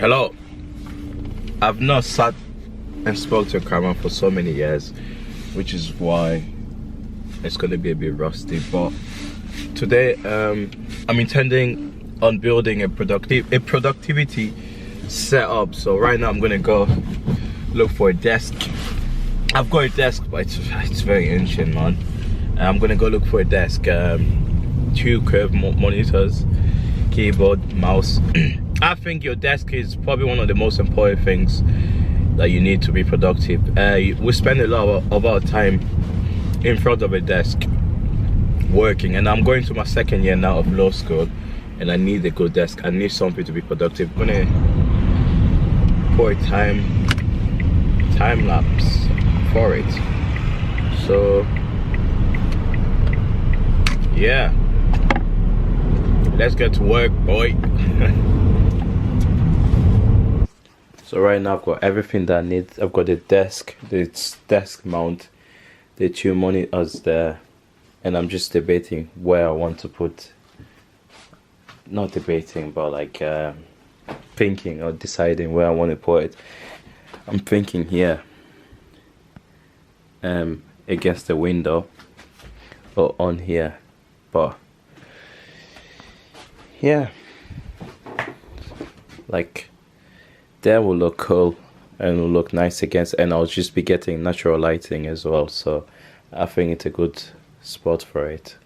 Hello. I've not sat and spoke to a camera for so many years, which is why it's gonna be a bit rusty. But today, I'm intending on building a productivity setup. So right now, I'm gonna go look for a desk. I've got a desk, but it's very ancient, man. I'm gonna go look for a desk. 2 curved monitors, keyboard, mouse. I think your desk is probably one of the most important things that you need to be productive. We spend a lot of our time in front of a desk working, and I'm going to my 2nd year now of law school, and I need a good desk. I need something to be productive. I'm gonna put a time lapse for it. So yeah, let's get to work, boy. So right now I've got everything that I need. I've got the desk, this desk mount, the 2 monitors there, and I'm just debating where I want to put, not debating, but like thinking or deciding where I want to put it. I'm thinking here, against the window, or on here, but yeah, like that will look cool and will look nice against, and I'll just be getting natural lighting as well, so I think it's a good spot for it.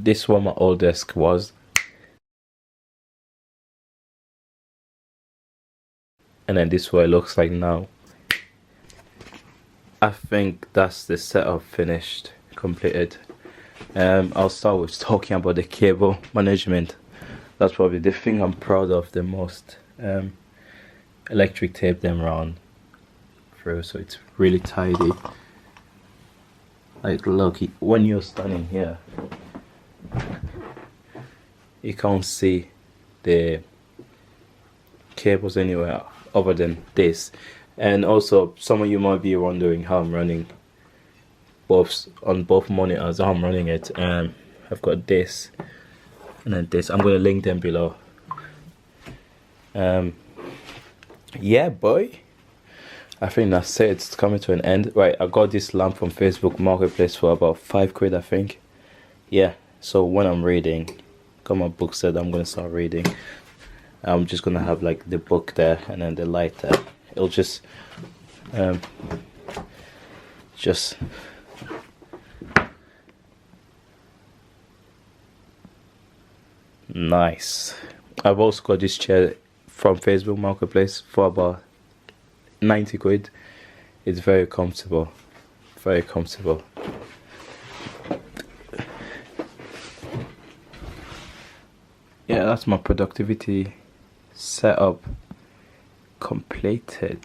this one my old desk was, and then this is what it looks like now. I think that's the setup finished, completed. I'll start with talking about the cable management. That's probably the thing I'm proud of the most. Electric tape them around through, so it's really tidy. Like, look, when you're standing here, you can't see the cables anywhere other than this. And also, some of you might be wondering how I'm running on both monitors, how I'm running it. I've got this and then this. I'm gonna link them below. Yeah, boy, I think that's it. It's coming to an end. Right, I got this lamp from Facebook Marketplace for about £5, I think. Yeah, so when I'm reading, got my book set, I'm gonna start reading. I'm just gonna have like the book there and then the light there. It'll just nice. I've also got this chair from Facebook Marketplace for about £90. It's very comfortable, very comfortable. Yeah, that's my productivity setup completed.